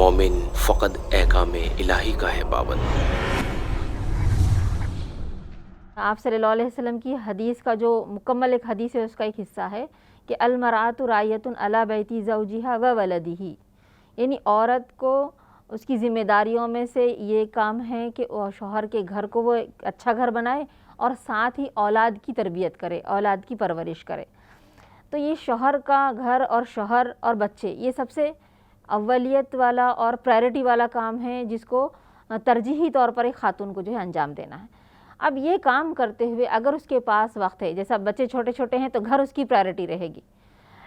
مومن فقط احکام الہی کا ہے پابند۔ آپ صلی اللہ علیہ وسلم کی حدیث کا جو مکمل ایک حدیث ہے، اس کا ایک حصہ ہے کہ المرأۃ رائیۃ علی بیت زوجہا و ولدہ، یعنی عورت کو اس کی ذمہ داریوں میں سے یہ کام ہے کہ شوہر کے گھر کو وہ ایک اچھا گھر بنائے اور ساتھ ہی اولاد کی تربیت کرے، اولاد کی پرورش کرے۔ تو یہ شوہر کا گھر اور شوہر اور بچے یہ سب سے اولیت والا اور پرائرٹی والا کام ہے، جس کو ترجیحی طور پر ایک خاتون کو جو ہے انجام دینا ہے۔ اب یہ کام کرتے ہوئے اگر اس کے پاس وقت ہے، جیسا بچے چھوٹے چھوٹے ہیں تو گھر اس کی پرائرٹی رہے گی،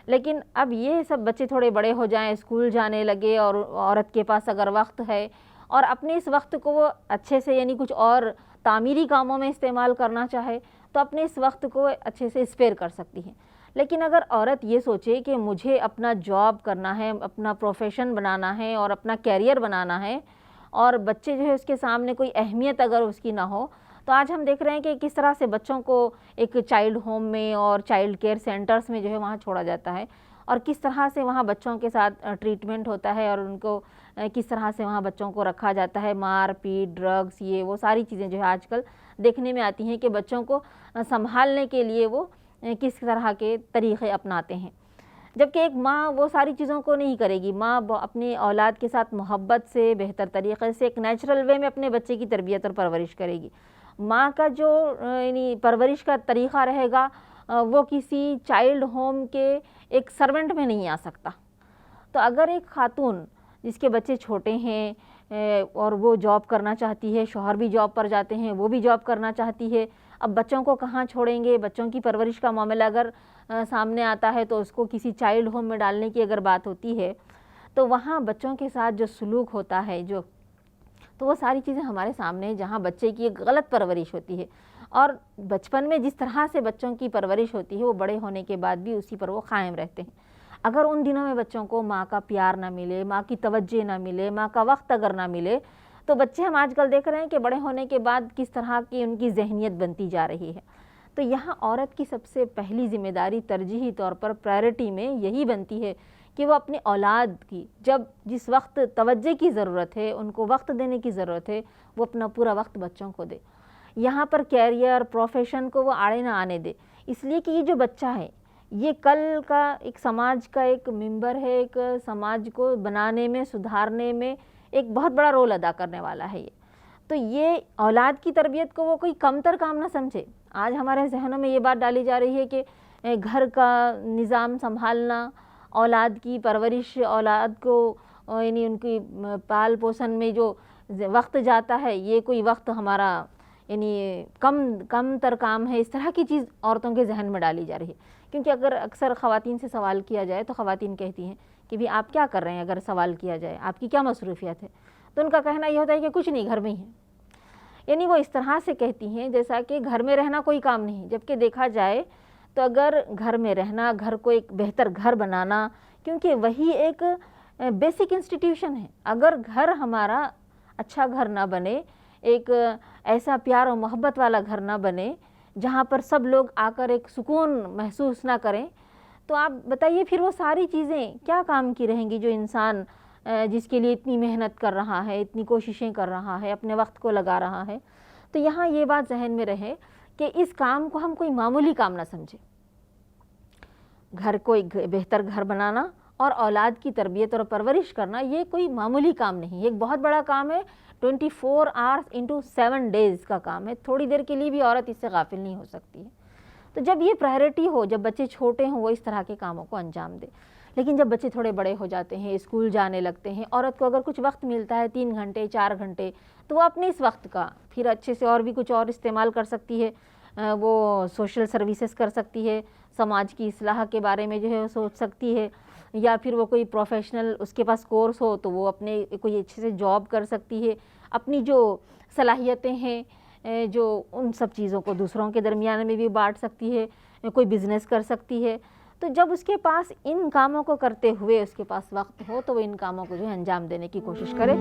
لیکن اب یہ سب بچے تھوڑے بڑے ہو جائیں، اسکول جانے لگے، اور عورت کے پاس اگر وقت ہے اور اپنے اس وقت کو وہ اچھے سے یعنی کچھ اور تعمیری کاموں میں استعمال کرنا چاہے تو اپنے اس وقت کو اچھے سے اسپیئر کر سکتی ہے۔ لیکن اگر عورت یہ سوچے کہ مجھے اپنا جاب کرنا ہے، اپنا پروفیشن بنانا ہے اور اپنا کیریئر بنانا ہے، اور بچے جو ہے اس کے سامنے کوئی اہمیت اگر اس کی نہ ہو، تو آج ہم دیکھ رہے ہیں کہ کس طرح سے بچوں کو ایک چائلڈ ہوم میں اور چائلڈ کیئر سینٹرز میں جو ہے وہاں چھوڑا جاتا ہے، اور کس طرح سے وہاں بچوں کے ساتھ ٹریٹمنٹ ہوتا ہے، اور ان کو کس طرح سے وہاں بچوں کو رکھا جاتا ہے، مار پیٹ، ڈرگس، یہ وہ ساری چیزیں جو ہے آج کل دیکھنے میں آتی ہیں کہ بچوں کو سنبھالنے کے لیے وہ کس طرح کے طریقے اپناتے ہیں۔ جبکہ ایک ماں وہ ساری چیزوں کو نہیں کرے گی، ماں اپنے اولاد کے ساتھ محبت سے، بہتر طریقے سے، ایک نیچرل وے میں اپنے بچے کی تربیت اور پرورش کرے گی۔ ماں کا جو یعنی پرورش کا طریقہ رہے گا وہ کسی چائلڈ ہوم کے ایک سرونٹ میں نہیں آ سکتا۔ تو اگر ایک خاتون جس کے بچے چھوٹے ہیں اور وہ جاب کرنا چاہتی ہے، شوہر بھی جاب پر جاتے ہیں، وہ بھی جاب کرنا چاہتی ہے، اب بچوں کو کہاں چھوڑیں گے؟ بچوں کی پرورش کا معاملہ اگر سامنے آتا ہے تو اس کو کسی چائلڈ ہوم میں ڈالنے کی اگر بات ہوتی ہے تو وہاں بچوں کے ساتھ جو سلوک ہوتا ہے، تو وہ ساری چیزیں ہمارے سامنے ہیں، جہاں بچے کی ایک غلط پرورش ہوتی ہے، اور بچپن میں جس طرح سے بچوں کی پرورش ہوتی ہے وہ بڑے ہونے کے بعد بھی اسی پر وہ قائم رہتے ہیں۔ اگر ان دنوں میں بچوں کو ماں کا پیار نہ ملے، ماں کی توجہ نہ ملے، ماں کا وقت اگر نہ ملے، تو بچے ہم آج کل دیکھ رہے ہیں کہ بڑے ہونے کے بعد کس طرح کی ان کی ذہنیت بنتی جا رہی ہے۔ تو یہاں عورت کی سب سے پہلی ذمہ داری ترجیحی طور پر پرائرٹی میں یہی بنتی ہے کہ وہ اپنے اولاد کی جس وقت توجہ کی ضرورت ہے، ان کو وقت دینے کی ضرورت ہے، وہ اپنا پورا وقت بچوں کو دے۔ یہاں پر کیریئر، پروفیشن کو وہ آڑے نہ آنے دے، اس لیے کہ یہ جو بچہ ہے یہ کل کا ایک سماج کا ایک ممبر ہے، ایک سماج کو بنانے میں، سدھارنے میں ایک بہت بڑا رول ادا کرنے والا ہے۔ تو یہ اولاد کی تربیت کو وہ کوئی کمتر کام نہ سمجھے۔ آج ہمارے ذہنوں میں یہ بات ڈالی جا رہی ہے کہ گھر کا نظام سنبھالنا، اولاد کی پرورش، اولاد کو یعنی ان کی پال پوسن میں جو وقت جاتا ہے یہ کوئی وقت ہمارا یعنی کم تر کام ہے، اس طرح کی چیز عورتوں کے ذہن میں ڈالی جا رہی ہے۔ کیونکہ اگر اکثر خواتین سے سوال کیا جائے تو خواتین کہتی ہیں کہ بھی آپ کیا کر رہے ہیں، اگر سوال کیا جائے آپ کی کیا مصروفیت ہے، تو ان کا کہنا یہ ہوتا ہے کہ کچھ نہیں، گھر میں ہی ہیں۔ یعنی وہ اس طرح سے کہتی ہیں جیسا کہ گھر میں رہنا کوئی کام نہیں، جبکہ دیکھا جائے تو اگر گھر میں رہنا، گھر کو ایک بہتر گھر بنانا، کیونکہ وہی ایک بیسک انسٹیٹیوشن ہے۔ اگر گھر ہمارا اچھا گھر نہ بنے، ایک ایسا پیار و محبت والا گھر نہ بنے جہاں پر سب لوگ آ کر ایک سکون محسوس نہ کریں، تو آپ بتائیے پھر وہ ساری چیزیں کیا کام کی رہیں گی جو انسان جس کے لیے اتنی محنت کر رہا ہے، اتنی کوششیں کر رہا ہے، اپنے وقت کو لگا رہا ہے۔ تو یہاں یہ بات ذہن میں رہے کہ اس کام کو ہم کوئی معمولی کام نہ سمجھیں۔ گھر کو ایک بہتر گھر بنانا اور اولاد کی تربیت اور پرورش کرنا یہ کوئی معمولی کام نہیں، یہ ایک بہت بڑا کام ہے، 24 hours into 7 days کا کام ہے۔ تھوڑی دیر کے لیے بھی عورت اس سے غافل نہیں ہو سکتی ہے۔ تو جب یہ پرائرٹی ہو، جب بچے چھوٹے ہوں، وہ اس طرح کے کاموں کو انجام دے۔ لیکن جب بچے تھوڑے بڑے ہو جاتے ہیں، اسکول جانے لگتے ہیں، عورت کو اگر کچھ وقت ملتا ہے 3 گھنٹے 4 گھنٹے، تو وہ اپنے اس وقت کا پھر اچھے سے اور بھی کچھ اور استعمال کر سکتی ہے۔ وہ سوشل سروسز کر سکتی ہے، سماج کی اصلاح کے بارے میں جو ہے سوچ سکتی ہے، یا پھر وہ کوئی پروفیشنل اس کے پاس کورس ہو تو وہ اپنے کوئی اچھے سے جاب کر سکتی ہے، اپنی جو صلاحیتیں ہیں جو ان سب چیزوں کو دوسروں کے درمیان میں بھی بانٹ سکتی ہے، کوئی بزنس کر سکتی ہے۔ تو جب اس کے پاس ان کاموں کو کرتے ہوئے اس کے پاس وقت ہو تو وہ ان کاموں کو جو ہے انجام دینے کی کوشش کرے۔